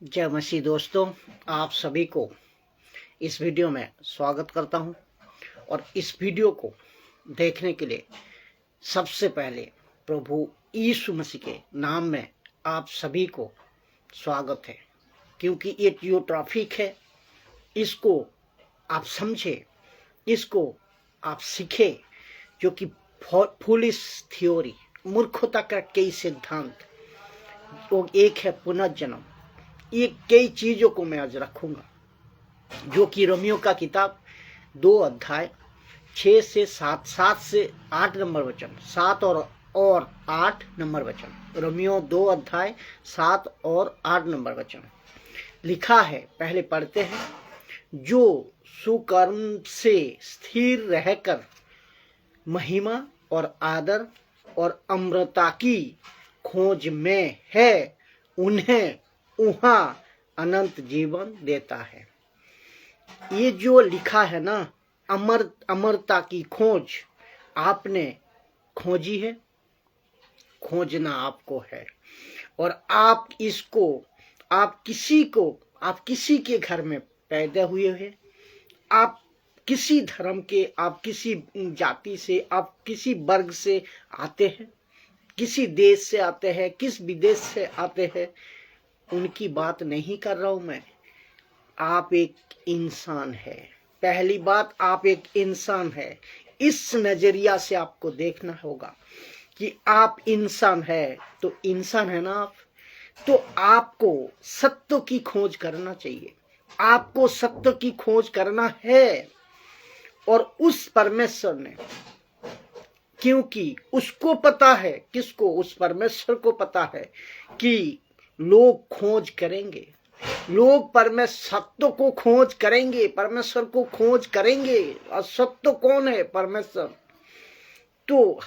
जय मसीह दोस्तों, आप सभी को इस वीडियो में स्वागत करता हूं। और इस वीडियो को देखने के लिए सबसे पहले प्रभु यीशु मसीह के नाम में आप सभी को स्वागत है, क्योंकि ये जो ट्रैफिक है इसको आप समझे, इसको आप सीखे, जो कि फुलिश थ्योरी, मूर्खता का कई सिद्धांत, वो एक है पुनर्जन्म। ये कई चीजों को मैं आज रखूंगा, जो कि रोमियो का किताब 2 अध्याय 6 से 7, 7 से 8 नंबर वचन, 7 और 8 नंबर वचन। रोमियो 2 अध्याय 7 और 8 नंबर वचन लिखा है। पहले पढ़ते हैं। जो सुकर्म से स्थिर रहकर महिमा और आदर और अमरता की खोज में है, उन्हें वहाँ अनंत जीवन देता है। ये जो लिखा है ना, अमरता की खोज आपने खोजी है, खोजना आपको है। और आप इसको, आप किसी के घर में पैदा हुए हैं, आप किसी धर्म के, आप किसी जाति से, आप किसी वर्ग से आते हैं, किसी देश से आते हैं, किस विदेश से आते हैं, उनकी बात नहीं कर रहा हूं मैं। आप एक इंसान है। पहली बात, आप एक इंसान है। इस नजरिया से आपको देखना होगा कि आप इंसान है। तो इंसान है ना आप, तो आपको सत्य की खोज करना चाहिए। आपको सत्य की खोज करना है। और उस परमेश्वर ने, क्योंकि उसको पता है, किसको? उस परमेश्वर को पता है कि लोग खोज करेंगे, लोग सत्य को खोज करेंगे, परमेश्वर को खोज करेंगे। और सत्य कौन है? परमेश्वर। तो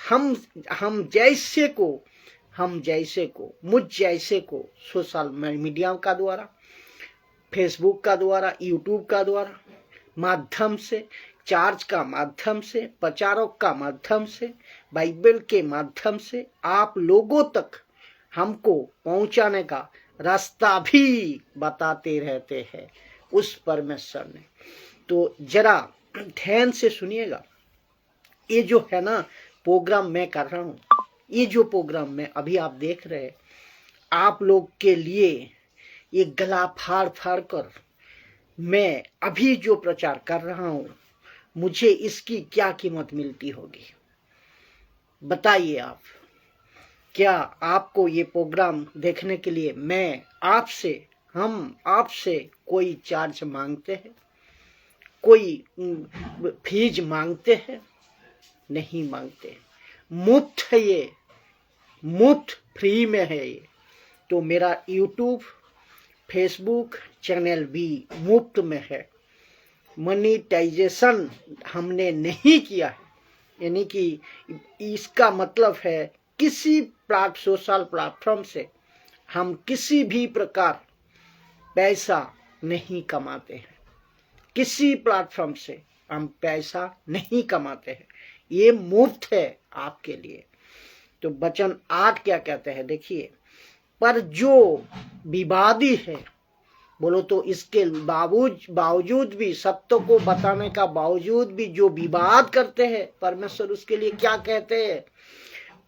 हम जैसे को मुझ जैसे को सोशल मीडिया का द्वारा, फेसबुक का द्वारा, यूट्यूब का द्वारा माध्यम से, चार्च का माध्यम से, प्रचारक का माध्यम से, बाइबल के माध्यम से आप लोगों तक हमको पहुंचाने का रास्ता भी बताते रहते हैं उस परमेश्वर ने। तो जरा ध्यान से सुनिएगा। ये जो है ना प्रोग्राम मैं कर रहा हूं, ये जो प्रोग्राम मैं अभी आप देख रहे हैं, आप लोग के लिए ये गला फाड़ फाड़ कर मैं अभी जो प्रचार कर रहा हूं, मुझे इसकी क्या कीमत मिलती होगी? बताइए आप। क्या आपको ये प्रोग्राम देखने के लिए हम आपसे कोई चार्ज मांगते हैं, कोई फीस मांगते हैं? नहीं मांगते। मुफ्त है ये, मुफ्त फ्री में है ये। तो मेरा यूट्यूब, फेसबुक चैनल भी मुफ्त में है। मोनेटाइजेशन हमने नहीं किया है, यानी कि इसका मतलब है किसी सोशल प्लेटफॉर्म से हम किसी भी प्रकार पैसा नहीं कमाते हैं। किसी प्लेटफॉर्म से हम पैसा नहीं कमाते हैं। ये मुफ्त है आपके लिए। तो वचन 8 क्या कहते हैं? देखिए, पर जो विवादी है, बोलो तो इसके बावजूद भी, सत्य को बताने का बावजूद भी जो विवाद करते हैं, परमेश्वर उसके लिए क्या कहते हैं?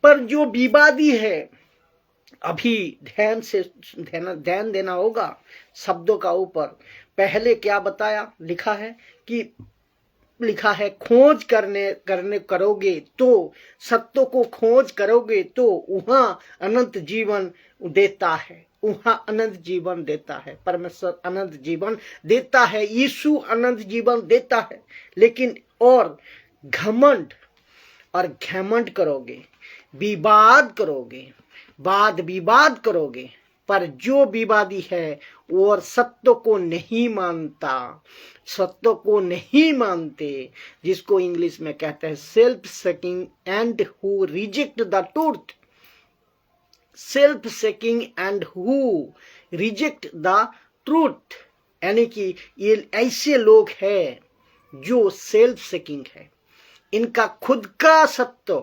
पर जो विवादी है, अभी ध्यान देना होगा शब्दों का ऊपर। पहले क्या बताया? लिखा है खोज करने करोगे तो, सत्य को खोज करोगे तो वहां अनंत जीवन देता है, वहां अनंत जीवन देता है। परमेश्वर अनंत जीवन देता है, यीशु अनंत जीवन देता है। लेकिन और घमंड करोगे, वाद विवाद करोगे, पर जो विवादी है और सत्य को नहीं मानते, जिसको इंग्लिश में कहते हैं self seeking and who reject the truth, यानी कि ये ऐसे लोग हैं जो सेल्फ सेकिंग है। इनका खुद का सत्य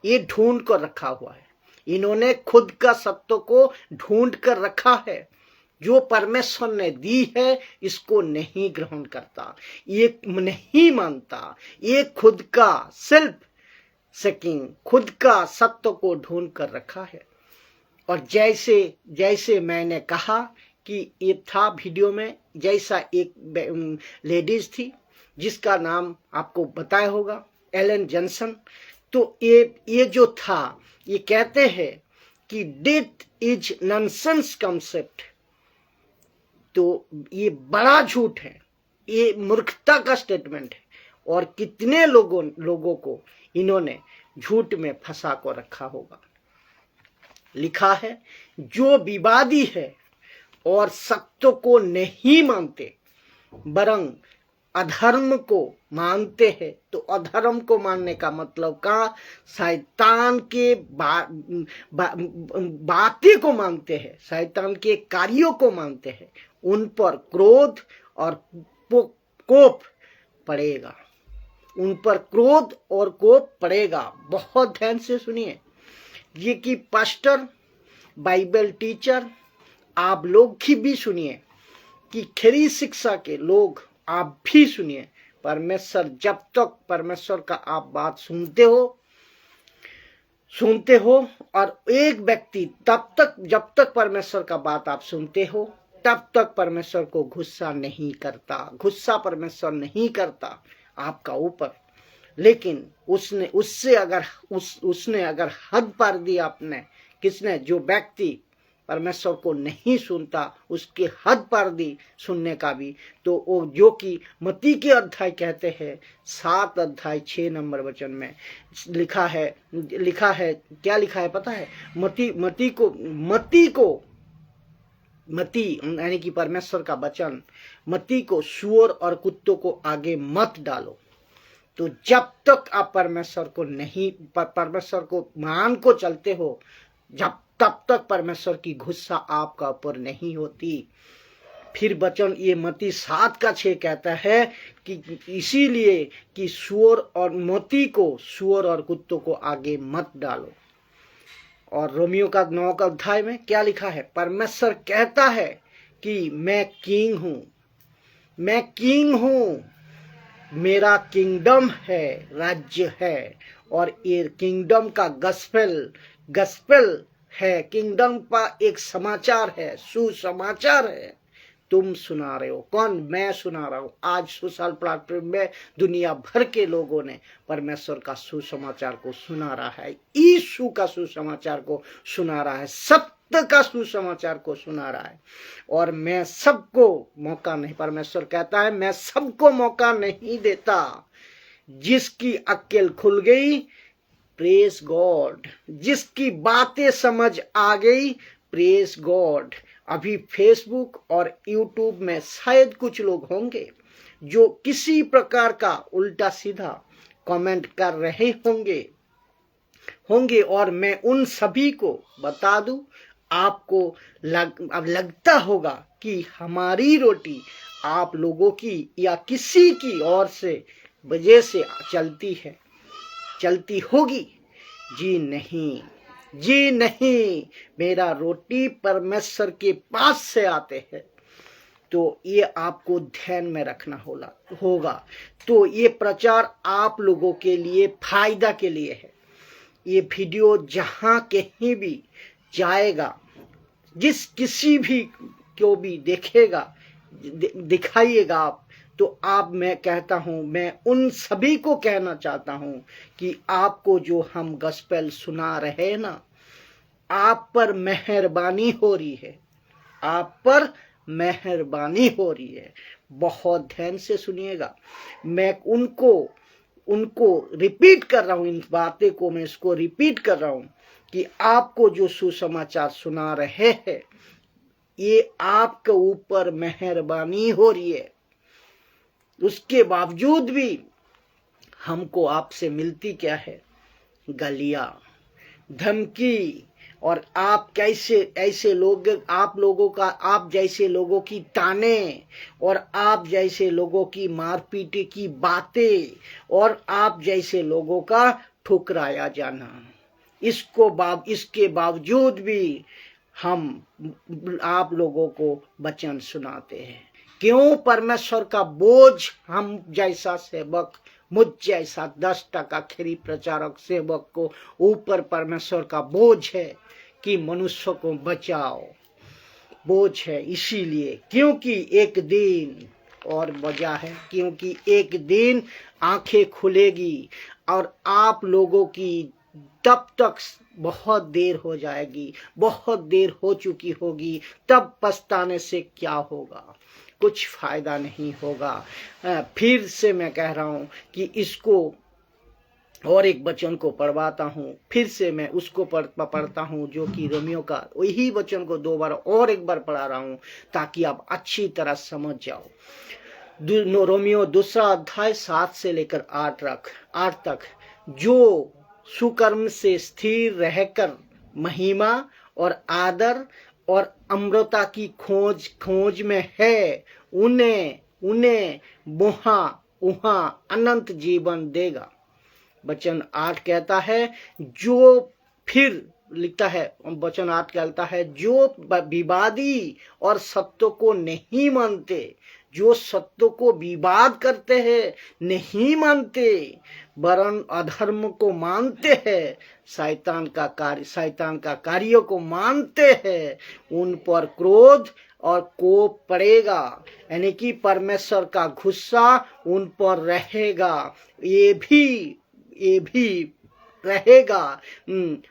ये ढूंढ कर रखा हुआ है। इन्होंने खुद का सत्य को ढूंढ कर रखा है। जो परमेश्वर ने दी है इसको नहीं ग्रहण करता, ये नहीं मानता, ये खुद का सेल्फ सेकिंग, खुद का सत्य को ढूंढ कर रखा है। और जैसे जैसे मैंने कहा कि ये था वीडियो में, जैसा एक लेडीज थी जिसका नाम आपको बताया होगा, एलन जॉनसन। तो ये जो था, ये कहते हैं कि डेथ इज नॉनसेंस कॉन्सेप्ट। तो ये बड़ा झूठ है, ये मूर्खता का स्टेटमेंट है। और कितने लोगों को इन्होंने झूठ में फंसा को रखा होगा। लिखा है, जो विवादी है और सत्य को नहीं मानते बरंग अधर्म को मानते हैं। तो अधर्म को मानने का मतलब का शैतान के बातें को मानते हैं, शैतान के कार्यों को मानते हैं, उन पर क्रोध और कोप पड़ेगा, उन पर क्रोध और कोप पड़ेगा। बहुत ध्यान से सुनिए, ये कि पास्टर, बाइबल टीचर, आप लोग भी सुनिए, कि खरी शिक्षा के लोग आप भी सुनिए। परमेश्वर, जब तक परमेश्वर का आप बात सुनते हो और एक व्यक्ति तब तक, जब तक परमेश्वर का बात आप सुनते हो तब तक परमेश्वर को गुस्सा नहीं करता, गुस्सा परमेश्वर नहीं करता आपका ऊपर। लेकिन उसने अगर हद पार दी आपने, किसने, जो व्यक्ति परमेश्वर को नहीं सुनता, उसके हद पार दी सुनने का भी। तो वो जो कि मत्ती के अध्याय कहते हैं 7 अध्याय 6 नंबर वचन में लिखा है, क्या लिखा है पता है? मत्ती यानी कि परमेश्वर का वचन, मत्ती को सूअर और कुत्तों को आगे मत डालो। तो जब तक आप परमेश्वर को मान को चलते हो, तब तक परमेश्वर की गुस्सा आपका ऊपर नहीं होती। फिर वचन ये मत्ती 7 का 6 कहता है कि इसीलिए कि मत्ती को सूअर और कुत्तों को आगे मत डालो। और रोमियो का 9 का अध्याय में क्या लिखा है? परमेश्वर कहता है कि मैं किंग हूं, मेरा किंगडम है, राज्य है। और ये किंगडम का गस्पेल है, किंगडम का एक समाचार है, सुसमाचार है। तुम सुना रहे हो, कौन? मैं सुना रहा हूं। आज सोशल प्लेटफॉर्म में दुनिया भर के लोगों ने परमेश्वर का सुसमाचार को सुना रहा है, यीशु का सुसमाचार को सुना रहा है, सत्य का सुसमाचार को सुना रहा है। और मैं सबको मौका नहीं, परमेश्वर कहता है मैं सबको मौका नहीं देता। जिसकी अक्ल खुल गई, प्रेज गॉड, जिसकी बातें समझ आ गई, प्रेज गॉड। अभी फेसबुक और यूट्यूब में शायद कुछ लोग होंगे जो किसी प्रकार का उल्टा सीधा कमेंट कर रहे होंगे और मैं उन सभी को बता दूं, आपको अब लगता होगा कि हमारी रोटी आप लोगों की या किसी की और से वजह से चलती होगी। जी नहीं, मेरा रोटी परमेश्वर के पास से आते हैं। तो ये आपको ध्यान में रखना होगा। तो ये प्रचार आप लोगों के लिए फायदा के लिए है। ये वीडियो जहां कहीं भी जाएगा, किसी भी को भी दिखाइएगा आप, तो मैं कहता हूं, मैं उन सभी को कहना चाहता हूं कि आपको जो हम गॉस्पेल सुना रहे हैं ना, आप पर मेहरबानी हो रही है, आप पर मेहरबानी हो रही है। बहुत ध्यान से सुनिएगा। मैं उनको रिपीट कर रहा हूं, इन बातें को मैं इसको रिपीट कर रहा हूं कि आपको जो सुसमाचार सुना रहे हैं, ये आपके ऊपर मेहरबानी हो रही है। उसके बावजूद भी हमको आपसे मिलती क्या है? गालियां, धमकी। और आप कैसे ऐसे लोग, आप जैसे लोगों की ताने और आप जैसे लोगों की मारपीट की बातें और आप जैसे लोगों का ठुकराया जाना, इसके बावजूद भी हम आप लोगों को वचन सुनाते हैं। क्यों? परमेश्वर का बोझ हम जैसा सेवक, मुझ जैसा 10% खरी प्रचारक सेवक को ऊपर परमेश्वर का बोझ है कि मनुष्य को बचाओ, बोझ है। इसीलिए क्योंकि एक दिन और वजह है, क्योंकि एक दिन आंखें खुलेगी और आप लोगों की तब तक बहुत देर हो जाएगी, बहुत देर हो चुकी होगी, तब पछताने से क्या होगा? कुछ फायदा नहीं होगा। फिर से मैं कह रहा हूं कि इसको और एक वचन को पढ़वाता हूं, फिर से मैं उसको पढ़ता हूं जो कि रोमियो का, वही वचन को 2 बार और एक बार पढ़ा रहा हूं ताकि आप अच्छी तरह समझ जाओ। रोमियो 2 अध्याय 7 से लेकर 8 तक, जो सुकर्म से स्थिर रहकर महिमा और आदर और अमृता की खोज में है, उन्हें वहां अनंत जीवन देगा। वचन 8 कहता है, जो फिर लिखता है, वचन 8 कहता है, जो विवादी और सत्य को नहीं मानते, जो सत्य को विवाद करते हैं, नहीं मानते, वरन अधर्म को मानते हैं, शैतान का कार्यों को मानते हैं, उन पर क्रोध और कोप पड़ेगा, यानी कि परमेश्वर का गुस्सा उन पर रहेगा। ये भी रहेगा,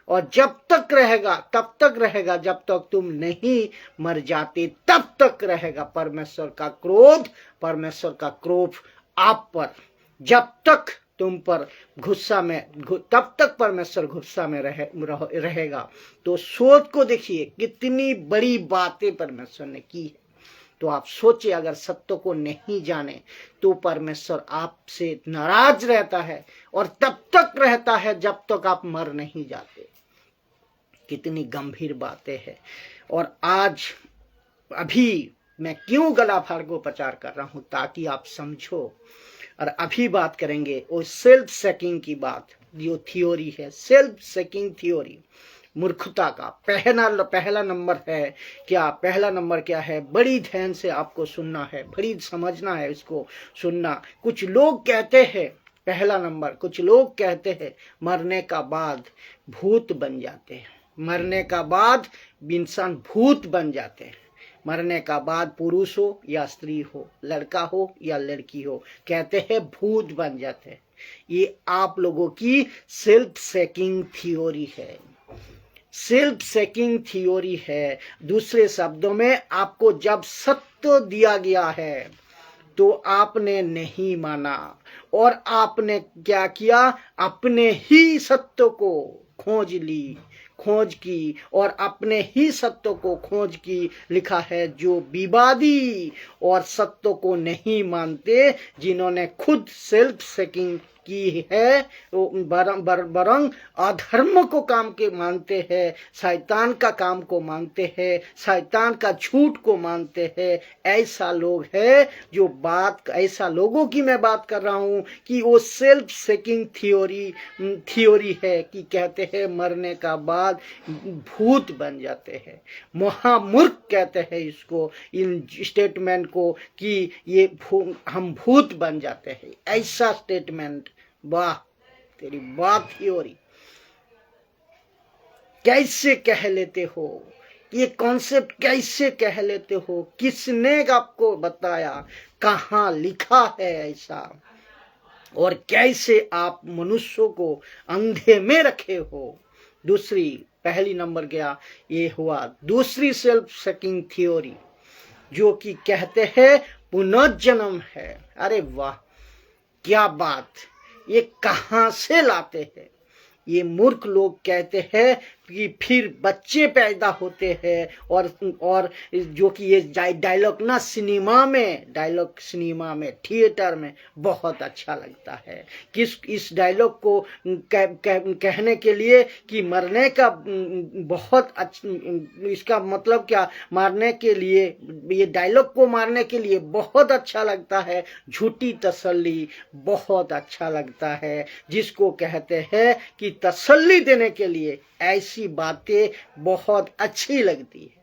और जब तक रहेगा, तब तक रहेगा जब तक तुम नहीं मर जाते, तब तक रहेगा परमेश्वर का क्रोध, परमेश्वर का क्रोध आप पर। जब तक तुम पर गुस्सा में, तब तक परमेश्वर गुस्सा में रहेगा। तो सोच को देखिए कितनी बड़ी बातें परमेश्वर ने की है। तो आप सोचिए, अगर सत्य को नहीं जाने तो परमेश्वर आपसे नाराज रहता है, और तब तक रहता है जब तक आप मर नहीं जाते। कितनी गंभीर बातें हैं। और आज अभी मैं क्यों गला फाड़ को प्रचार कर रहा हूं, ताकि आप समझो। और अभी बात करेंगे वो सेल्फ सेकिंग की बात, जो थियोरी है, सेल्फ सेकिंग थियोरी, मूर्खता का पहला नंबर है क्या? पहला नंबर क्या है? बड़ी ध्यान से आपको सुनना है, बड़ी समझना है, इसको सुनना। कुछ लोग कहते हैं, पहला नंबर, कुछ लोग कहते हैं मरने का बाद भूत बन जाते हैं, मरने का बाद इंसान भूत बन जाते हैं, मरने का बाद पुरुष हो या स्त्री हो, लड़का हो या लड़की हो, कहते हैं भूत बन जाते हैं। ये आप लोगों की सेल्फ सेकिंग थियोरी है, सेल्फ सेकिंग थियोरी है। दूसरे शब्दों में, आपको जब सत्य दिया गया है तो आपने नहीं माना, और आपने क्या किया? अपने ही सत्य को खोज की और अपने ही सत्य को खोज की। लिखा है, जो विवादी और सत्य को नहीं मानते, जिन्होंने खुद सेल्फ सेकिंग की है, बरंग अधर्म को काम के मानते हैं, शैतान का काम को मानते हैं, शैतान का झूठ को मानते हैं। ऐसा लोग है जो ऐसा लोगों की मैं बात कर रहा हूं कि वो सेल्फ सेकिंग थियोरी है, कि कहते हैं मरने का बाद भूत बन जाते हैं। महामूर्ख कहते हैं इसको, इन स्टेटमेंट को, कि ये हम भूत बन जाते हैं। ऐसा स्टेटमेंट, वाह तेरी बात थियोरी, कैसे कह लेते हो? ये कॉन्सेप्ट कैसे कह लेते हो? किसने आपको बताया? कहाँ लिखा है ऐसा? और कैसे आप मनुष्यों को अंधे में रखे हो? पहली नंबर क्या ये हुआ? दूसरी सेल्फ सेकिंग थियोरी, जो कि कहते हैं पुनर्जन्म है। अरे वाह, क्या बात! ये कहां से लाते हैं? ये मूर्ख लोग कहते हैं कि फिर बच्चे पैदा होते हैं, और जो कि ये डायलॉग ना सिनेमा में थिएटर में बहुत अच्छा लगता है। इस डायलॉग को कहने के लिए कि मरने का बहुत इसका मतलब क्या? मारने के लिए, ये डायलॉग को मारने के लिए बहुत अच्छा लगता है। झूठी तसल्ली बहुत अच्छा लगता है, जिसको कहते हैं कि तसल्ली देने के लिए ऐसी ऐसी बातें बहुत अच्छी लगती है।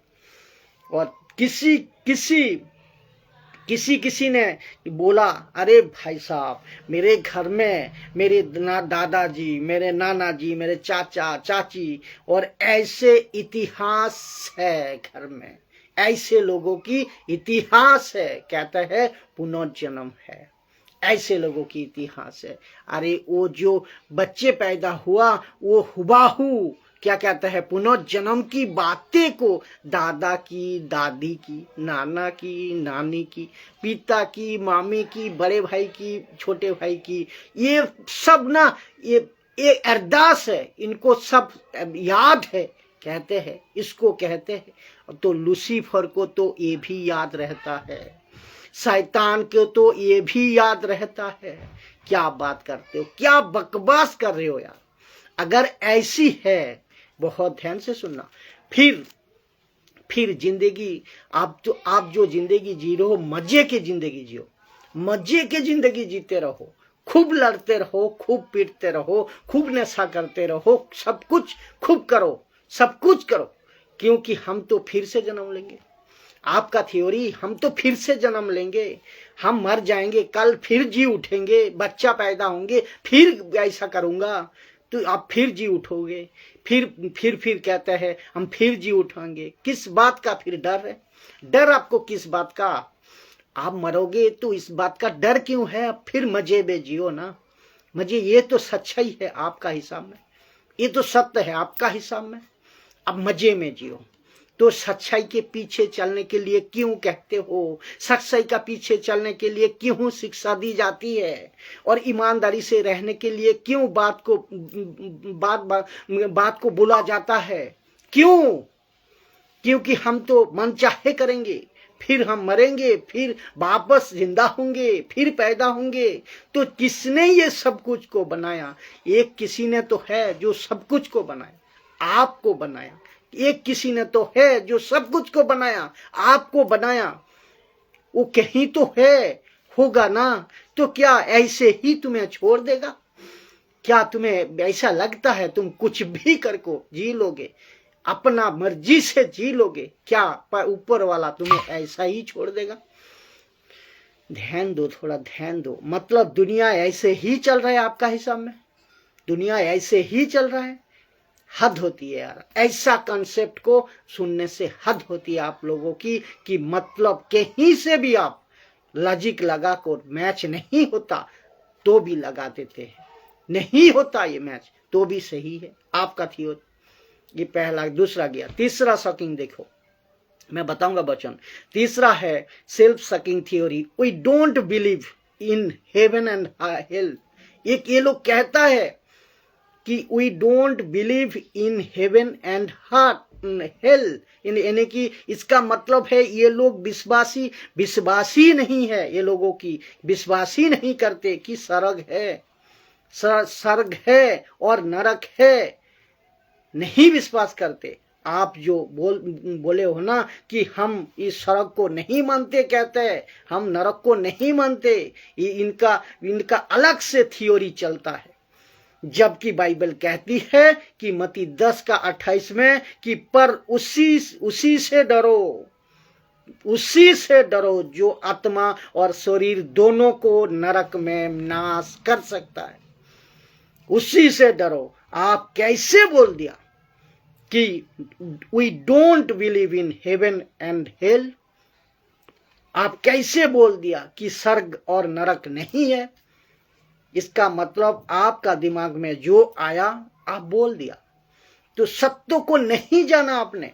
और किसी ने बोला, अरे भाई साहब, मेरे घर में मेरे दादाजी, मेरे नाना जी, मेरे चाचा चाची और ऐसे इतिहास है घर में, ऐसे लोगों की इतिहास है, कहता है पुनर्जन्म है, ऐसे लोगों की इतिहास है। अरे वो जो बच्चे पैदा हुआ वो हुबाहू क्या कहता है, पुनर्जन्म की बातें को दादा की, दादी की, नाना की, नानी की, पिता की, मामी की, बड़े भाई की, छोटे भाई की, ये सब ना ये अरदास है, इनको सब याद है, कहते हैं, इसको कहते हैं। तो लूसीफर को तो ये भी याद रहता है, शैतान को तो ये भी याद रहता है। क्या बात करते हो, क्या बकवास कर रहे हो यार। अगर ऐसी है, बहुत ध्यान से सुनना, फिर जिंदगी आप जो जिंदगी जी रहे हो, मजे की जिंदगी जियो, मजे की जिंदगी जीते रहो, खूब लड़ते रहो, खूब पीटते रहो, खूब नशा करते रहो, सब कुछ खूब करो, सब कुछ करो, क्योंकि हम तो फिर से जन्म लेंगे। आपका थ्योरी, हम तो फिर से जन्म लेंगे, हम मर जाएंगे, कल फिर जी उठेंगे, बच्चा पैदा होंगे, फिर ऐसा करूंगा तो आप फिर जी उठोगे, फिर कहते हैं हम फिर जी उठाएंगे। किस बात का फिर डर है? डर आपको किस बात का? आप मरोगे तो इस बात का डर क्यों है? आप फिर मजे में जियो ना, मजे, ये तो सच्चाई है आपका हिसाब में, ये तो सत्य है आपका हिसाब में, अब मजे में जियो। तो सच्चाई के पीछे चलने के लिए क्यों कहते हो? सच्चाई का पीछे चलने के लिए क्यों शिक्षा दी जाती है? और ईमानदारी से रहने के लिए क्यों बात को बोला जाता है? क्यों? क्योंकि हम तो मन चाहे करेंगे, फिर हम मरेंगे, फिर वापस जिंदा होंगे, फिर पैदा होंगे। तो किसने ये सब कुछ को बनाया? एक किसी ने तो है जो सब कुछ को बनाया, आपको बनाया। एक किसी ने तो है जो सब कुछ को बनाया, आपको बनाया। वो कहीं तो है, होगा ना, तो क्या ऐसे ही तुम्हें छोड़ देगा? क्या तुम्हें ऐसा लगता है तुम कुछ भी करको जी लोगे, अपना मर्जी से जी लोगे? क्या ऊपर वाला तुम्हें ऐसा ही छोड़ देगा? ध्यान दो, थोड़ा ध्यान दो। मतलब दुनिया ऐसे ही चल रहा है आपका हिसाब में, दुनिया ऐसे ही चल रहा है। हद होती है यार, ऐसा कंसेप्ट को सुनने से हद होती है आप लोगों की, कि मतलब कहीं से भी आप लॉजिक लगा कर, मैच नहीं होता तो भी लगा देते हैं, नहीं होता ये मैच तो भी सही है आपका थियोरी। ये पहला। दूसरा गया, तीसरा सकिंग देखो, मैं बताऊंगा वचन। तीसरा है self sucking theory. We don't believe in heaven and hell. एक ये लोग कहता है कि we don't believe in heaven and hell, यानी कि इसका मतलब है ये लोग विश्वासी नहीं है, ये लोगों की विश्वासी नहीं करते कि स्वर्ग है, स्वर्ग है और नरक है, नहीं विश्वास करते। आप जो बोले हो ना कि हम इस स्वर्ग को नहीं मानते, कहते हैं हम नरक को नहीं मानते, ये इनका अलग से थ्योरी चलता है। जबकि बाइबल कहती है कि मत्ती 10:28 में कि पर उसी से डरो, उसी से डरो जो आत्मा और शरीर दोनों को नरक में नाश कर सकता है, उसी से डरो। आप कैसे बोल दिया कि we don't believe in heaven and hell? आप कैसे बोल दिया कि स्वर्ग और नरक नहीं है? इसका मतलब आपका दिमाग में जो आया आप बोल दिया। तो सत्य को नहीं जाना आपने।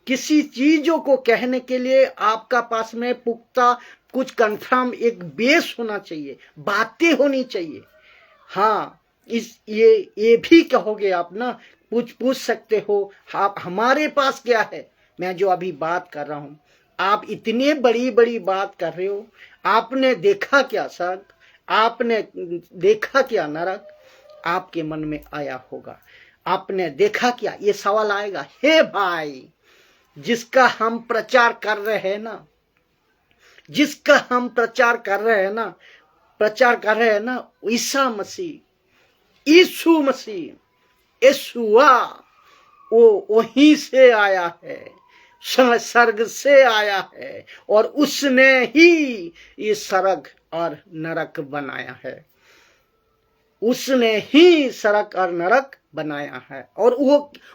किसी चीजों को कहने के लिए आपका पास में पुख्ता कुछ कंफर्म एक बेस होना चाहिए, बातें होनी चाहिए। हाँ, ये भी कहोगे आप ना, पूछ सकते हो आप हमारे पास क्या है। मैं जो अभी बात कर रहा हूं, आप इतने बड़ी बड़ी बात कर रहे हो, आपने देखा क्या स्वर्ग, आपने देखा क्या नरक? आपके मन में आया होगा, आपने देखा क्या, ये सवाल आएगा। हे भाई, जिसका हम प्रचार कर रहे हैं ना, जिसका हम प्रचार कर रहे हैं ना, ईसा मसीह, यीशु मसीह, यीशुआ, वो वहीं से आया है, स्वर्ग से आया है, और उसने ही ये स्वर्ग और नरक बनाया है। उसने ही स्वर्ग और नरक बनाया है। और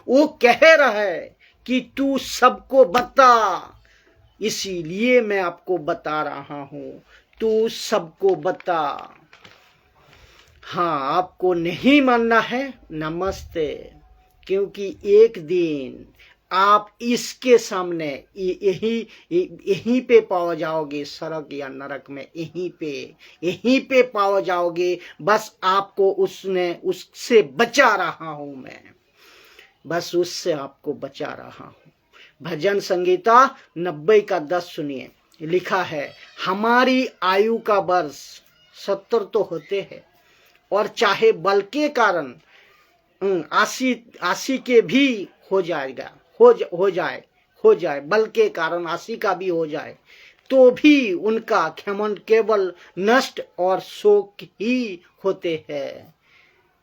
वो कह रहा है कि तू सबको बता, इसीलिए मैं आपको बता रहा हूं, तू सबको बता। हाँ, आपको नहीं मानना है, नमस्ते, क्योंकि एक दिन आप इसके सामने यहीं पे पाओ जाओगे, स्वर्ग या नरक में, यहीं पे पाओ जाओगे। बस आपको उससे बचा रहा हूं मैं, बस उससे आपको बचा रहा हूं। भजन संगीता 90 का 10 सुनिए, लिखा है, हमारी आयु का वर्ष 70 तो होते हैं, और चाहे बल के कारण 80 के भी हो जाएगा, हो जाए, बल के कारण 80 का भी हो जाए, तो भी उनका घमंड केवल नष्ट और शोक ही होते हैं।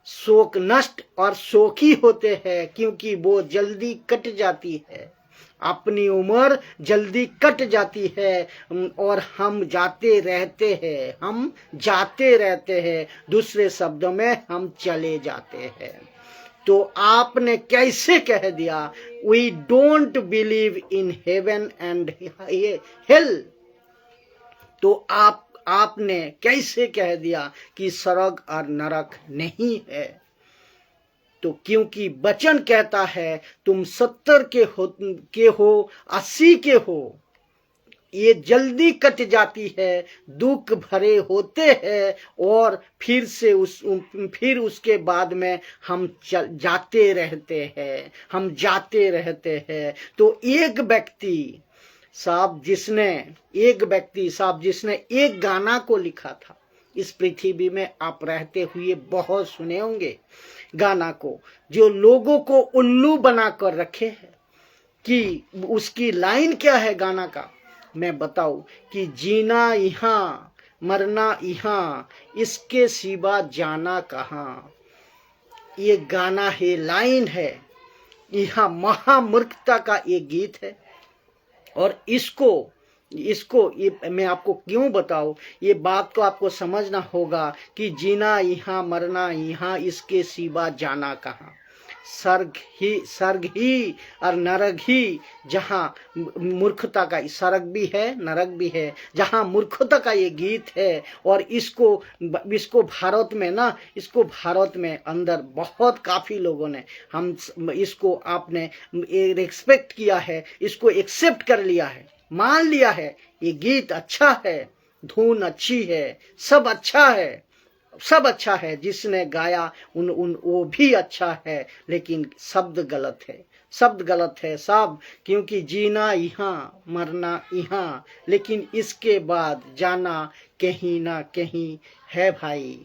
शोक नष्ट और शोक ही होते हैं, क्योंकि वो जल्दी कट जाती है, अपनी उम्र जल्दी कट जाती है, और हम जाते रहते हैं, दूसरे शब्दों में हम चले जाते हैं। तो आपने कैसे कह दिया, we don't believe in heaven and hell, तो आपने कैसे कह दिया कि स्वर्ग और नरक नहीं है? तो क्योंकि वचन कहता है तुम 70 के हो 80 के हो, ये जल्दी कट जाती है, दुख भरे होते हैं, और फिर उसके बाद में हम जाते रहते हैं। तो एक व्यक्ति साहब जिसने एक गाना को लिखा था, इस पृथ्वी में आप रहते हुए बहुत सुने होंगे गाना को, जो लोगों को उल्लू बनाकर रखे है। कि उसकी लाइन क्या है गाना का, मैं बताऊं कि जीना यहाँ मरना यहाँ, इसके सिवा जाना कहाँ। ये गाना है, लाइन है, यहाँ महामूर्खता का एक गीत है। और इसको ये मैं आपको क्यों बताऊं, ये बात को आपको समझना होगा कि जीना यहाँ मरना यहाँ, इसके सिवा जाना कहाँ। स्वर्ग ही और नरक ही, जहाँ मूर्खता का, स्वर्ग भी है नरक भी है, जहाँ मूर्खता का ये गीत है। और इसको भारत में अंदर बहुत काफी लोगों ने इसको आपने रिस्पेक्ट किया है, इसको एक्सेप्ट कर लिया है, मान लिया है। ये गीत अच्छा है, धुन अच्छी है, सब अच्छा है, जिसने गाया वो भी अच्छा है, लेकिन शब्द गलत है साहब। क्योंकि जीना यहाँ मरना यहाँ, लेकिन इसके बाद जाना कहीं ना कहीं है भाई,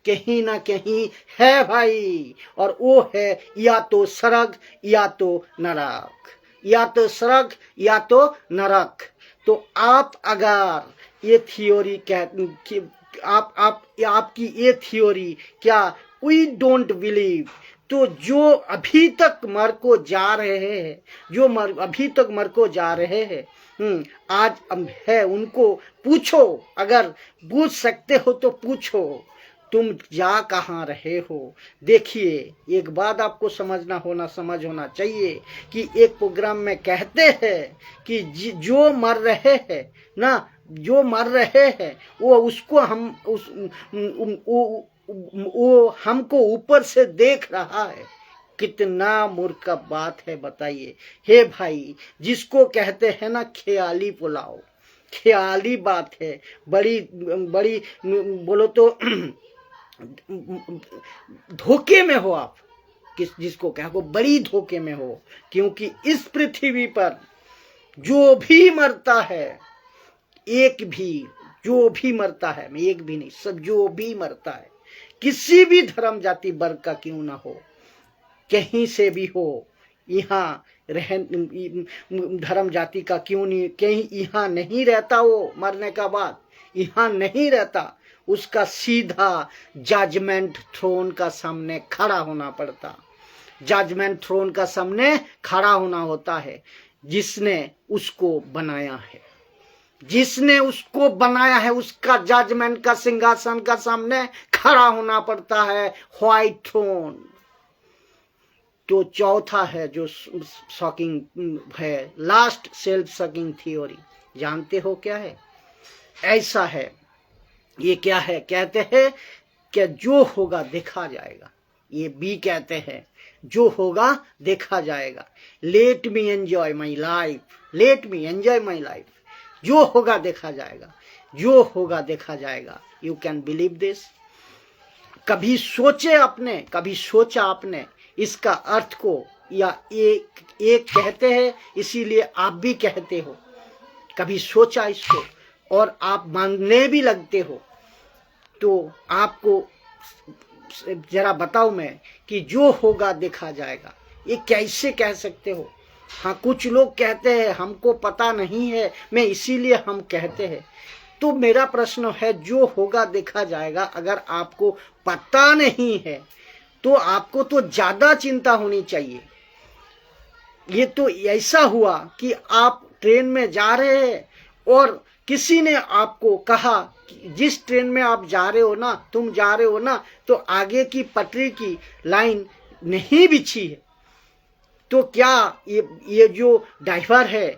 कहीं ना कहीं है भाई। और वो है या तो स्वर्ग या तो नरक, या तो स्वर्ग या तो नरक। तो आप अगर ये थियोरी आपकी ये थियोरी क्या वी डोंट बिलीव, तो जो अभी तक मर को जा रहे हैं, आज है, उनको पूछो, अगर पूछ सकते हो तो पूछो, तुम जा कहाँ रहे हो। देखिए, एक बात आपको समझ होना चाहिए कि एक प्रोग्राम में कहते हैं कि जो मर रहे हैं वो उसको वो हमको ऊपर से देख रहा है। कितना मूर्ख बात है, बताइए। हे भाई, जिसको कहते हैं ना ख्याली पुलाव, ख्याली बात है, बड़ी बोलो तो धोखे में हो आप, जिसको कहो बड़ी धोखे में हो। क्योंकि इस पृथ्वी पर जो भी मरता है, जो भी मरता है, मैं एक भी नहीं, सब जो भी मरता है, किसी भी धर्म जाति वर्ग का क्यों ना हो, कहीं से भी हो, यहाँ धर्म जाति का क्यों नहीं, कहीं यहाँ नहीं रहता, वो मरने का बाद यहाँ नहीं रहता, उसका सीधा जजमेंट थ्रोन का सामने खड़ा होना पड़ता। जजमेंट थ्रोन का सामने खड़ा होना होता है। जिसने उसको बनाया है, जिसने उसको बनाया है, उसका जजमेंट का सिंहासन का सामने खड़ा होना पड़ता है, व्हाइट थ्रोन। तो चौथा है जो शॉकिंग है, लास्ट सेल्फ सकिंग थ्योरी, जानते हो क्या है? ऐसा है, ये क्या है? कहते हैं कि जो होगा देखा जाएगा। ये बी कहते हैं जो होगा देखा जाएगा। Let me enjoy my life, let me enjoy my life. जो होगा देखा जाएगा, जो होगा देखा जाएगा। You can believe this? कभी सोचे आपने, कभी सोचा आपने इसका अर्थ को? या एक कहते हैं इसीलिए आप भी कहते हो, कभी सोचा इसको और आप मानने भी लगते हो? तो आपको जरा बताओ मैं कि जो होगा देखा जाएगा, ये कैसे कह सकते हो? हाँ, कुछ लोग कहते हैं हमको पता नहीं है, मैं इसीलिए हम कहते हैं। तो मेरा प्रश्न है, जो होगा देखा जाएगा, अगर आपको पता नहीं है तो आपको तो ज्यादा चिंता होनी चाहिए। ये तो ऐसा हुआ कि आप ट्रेन में जा रहे हैं और किसी ने आपको कहा कि जिस ट्रेन में आप जा रहे हो ना, तुम जा रहे हो ना, तो आगे की पटरी की लाइन नहीं बिछी है। तो क्या ये जो ड्राइवर है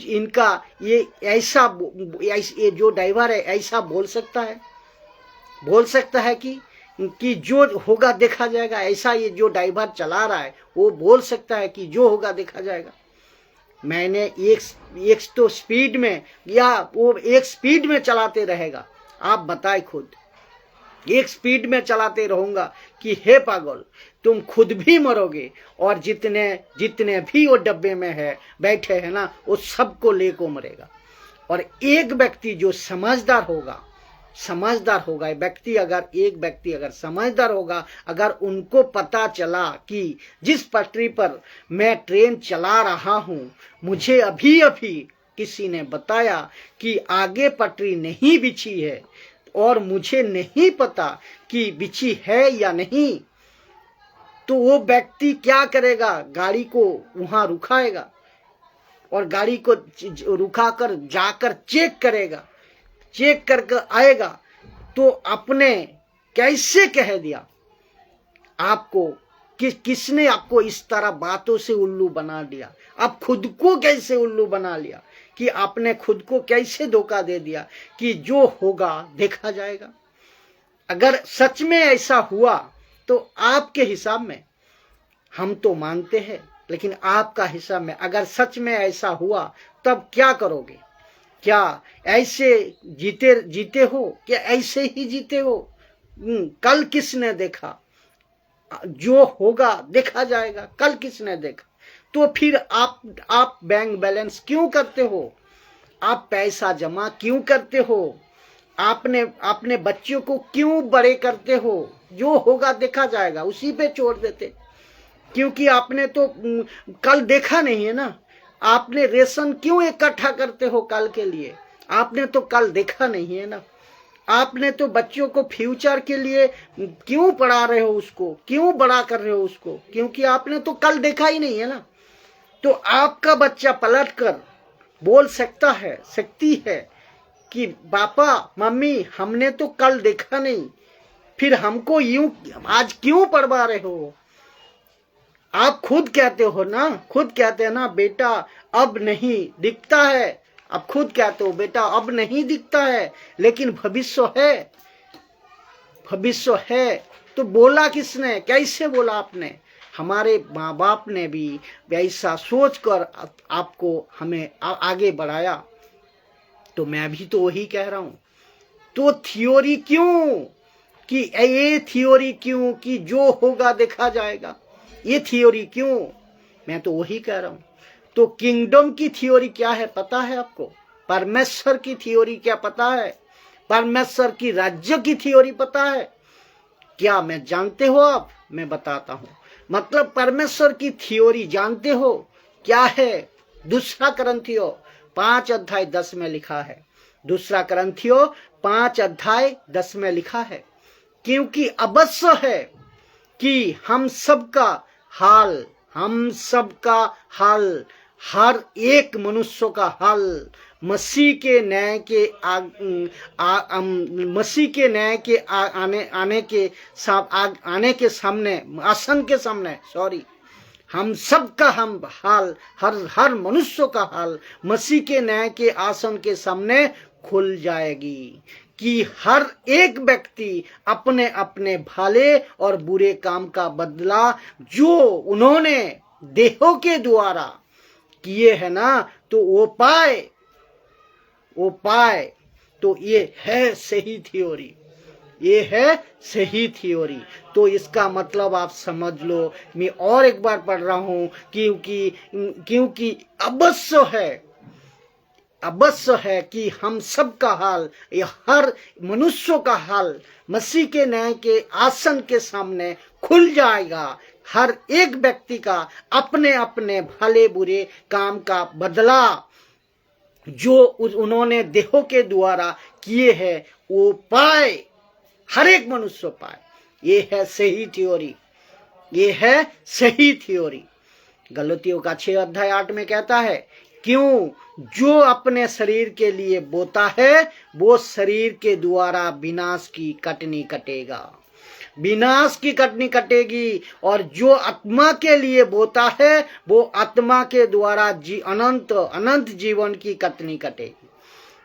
इनका ये ऐसा, ये जो ड्राइवर है ऐसा बोल सकता है? बोल सकता है कि जो होगा देखा जाएगा? ऐसा ये जो ड्राइवर चला रहा है वो बोल सकता है कि जो होगा देखा जाएगा? मैंने एक तो स्पीड में, या वो एक स्पीड में चलाते रहेगा, आप बताए खुद। एक स्पीड में चलाते रहूंगा कि हे पागल, तुम खुद भी मरोगे और जितने जितने भी वो डब्बे में है बैठे हैं ना, वो सबको लेको मरेगा। और एक व्यक्ति जो समझदार होगा, एक व्यक्ति अगर समझदार होगा, अगर उनको पता चला कि जिस पटरी पर मैं ट्रेन चला रहा हूं, मुझे अभी अभी किसी ने बताया कि आगे पटरी नहीं बिछी है और मुझे नहीं पता कि बिछी है या नहीं, तो वो व्यक्ति क्या करेगा? गाड़ी को वहां रुकाएगा और गाड़ी को रुकाकर जाकर चेक करेगा, चेक करके आएगा। तो आपने कैसे कह दिया आपको? किसने आपको इस तरह बातों से उल्लू बना दिया? आप खुद को कैसे उल्लू बना लिया कि आपने खुद को कैसे धोखा दे दिया कि जो होगा देखा जाएगा? अगर सच में ऐसा हुआ तो आपके हिसाब में, हम तो मानते हैं, लेकिन आपका हिसाब में अगर सच में ऐसा हुआ तब क्या करोगे? क्या ऐसे जीते हो? क्या ऐसे ही जीते हो? कल किसने देखा? जो होगा देखा जाएगा, कल किसने देखा? तो फिर आप बैंक बैलेंस क्यों करते हो? आप पैसा जमा क्यों करते हो? आपने बच्चों को क्यों बड़े करते हो? जो होगा देखा जाएगा उसी पे छोड़ देते, क्योंकि आपने तो कल देखा नहीं है ना। आपने रेशन क्यों इकट्ठा करते हो कल के लिए? आपने तो कल देखा नहीं है ना। आपने तो बच्चों को फ्यूचर के लिए क्यों पढ़ा रहे हो, उसको क्यों बड़ा कर रहे हो उसको? क्योंकि आपने तो कल देखा ही नहीं है ना। तो आपका बच्चा पलट कर बोल सकती है कि पापा मम्मी हमने तो कल देखा नहीं, फिर हमको यूं आज क्यों पढ़वा रहे हो? आप खुद कहते हो ना, खुद कहते हैं ना, बेटा अब नहीं दिखता है। आप खुद कहते हो बेटा अब नहीं दिखता है, लेकिन भविष्य है। तो बोला किसने? कैसे बोला आपने? हमारे माँ बाप ने भी ऐसा सोचकर आपको हमें आगे बढ़ाया। तो मैं भी तो वही कह रहा हूं। तो थ्योरी क्यों कि ये थ्योरी क्यों कि जो होगा देखा जाएगा? ये थ्योरी क्यों? मैं तो वही कह रहा हूं। तो किंगडम की थ्योरी क्या है पता है आपको? परमेश्वर की थ्योरी क्या पता है? परमेश्वर की राज्य की थ्योरी पता है क्या? मैं जानते हो आप? मैं बताता हूं। मतलब परमेश्वर की थ्योरी जानते हो क्या है? दूसरा करंथियो 5:10 में लिखा है। दूसरा करंथियो 5:10 में लिखा है, क्योंकि अवश्य है कि हम सबका हाल, हर एक मनुष्य का हाल मसीह के न्याय के आने के सामने, आसन के सामने, हम सबका हाल, हर मनुष्य का हाल मसीह के न्याय के आसन के सामने खुल जाएगी कि हर एक व्यक्ति अपने अपने भले और बुरे काम का बदला जो उन्होंने देहों के द्वारा किए है ना, तो वो पाए। तो ये है सही थ्योरी। तो इसका मतलब आप समझ लो। मैं और एक बार पढ़ रहा हूं क्योंकि अवश्य है कि हम सब का हाल, हर मनुष्य का हाल मसीह के न्याय के आसन के सामने खुल जाएगा। हर एक व्यक्ति का अपने अपने भले बुरे काम का बदला जो उन्होंने देहों के द्वारा किए हैं वो पाए, हर एक मनुष्य पाए। ये है सही थ्योरी। गलातियों का 6:8 में कहता है, क्यों जो अपने शरीर के लिए बोता है वो शरीर के द्वारा विनाश की कटनी कटेगी, और जो आत्मा के लिए बोता है वो आत्मा के द्वारा अनंत जीवन की कटनी कटेगी।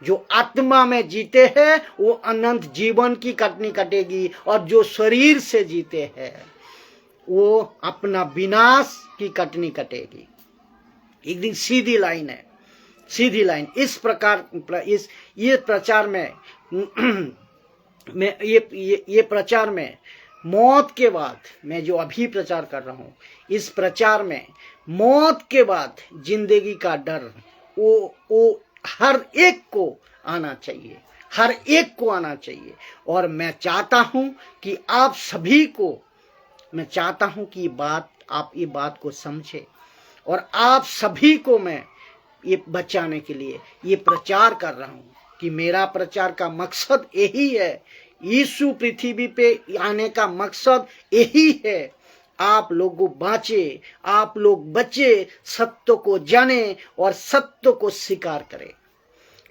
जो आत्मा में जीते हैं वो अनंत जीवन की कटनी कटेगी, और जो शरीर से जीते हैं वो अपना विनाश की कटनी कटेगी। एकदम सीधी लाइन है, इस प्रकार ये प्रचार में मौत के बाद, मैं जो अभी प्रचार कर रहा हूं, इस प्रचार में मौत के बाद जिंदगी का डर वो हर एक को आना चाहिए। और मैं चाहता हूं कि आप सभी को, आप ये बात को समझे, और आप सभी को मैं ये बचाने के लिए ये प्रचार कर रहा हूं कि मेरा प्रचार का मकसद यही है। यीशु पृथ्वी पे आने का मकसद यही है, आप लोग बचे, सत्य को जाने और सत्य को स्वीकार करें।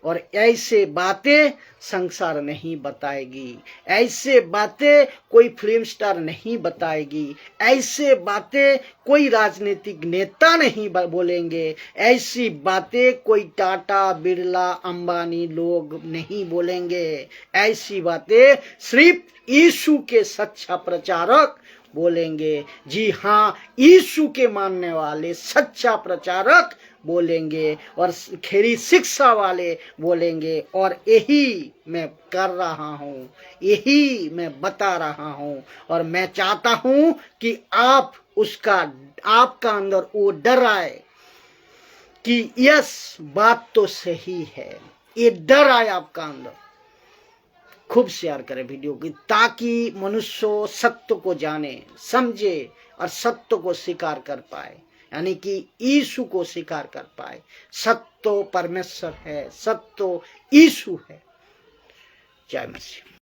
और ऐसे बातें संसार नहीं बताएगी, ऐसे बातें कोई फिल्म स्टार नहीं बताएगी, ऐसे बातें कोई राजनीतिक नेता नहीं बोलेंगे, ऐसी बातें कोई टाटा, बिरला, अंबानी लोग नहीं बोलेंगे। ऐसी बातें सिर्फ यीशु के सच्चा प्रचारक बोलेंगे। जी हाँ, यीशु के मानने वाले सच्चा प्रचारक बोलेंगे और खरी शिक्षा वाले बोलेंगे। और यही मैं कर रहा हूँ, यही मैं बता रहा हूँ। और मैं चाहता हूँ कि आपका अंदर वो डर आए कि यस, बात तो सही है। ये डर आए आपका अंदर। खूब शेयर करें वीडियो की, ताकि मनुष्य सत्य को जाने, समझे और सत्य को स्वीकार कर पाए, यानी कि यीशु को स्वीकार कर पाए। सत्य परमेश्वर है, सत्य यीशु है। जय मसीह।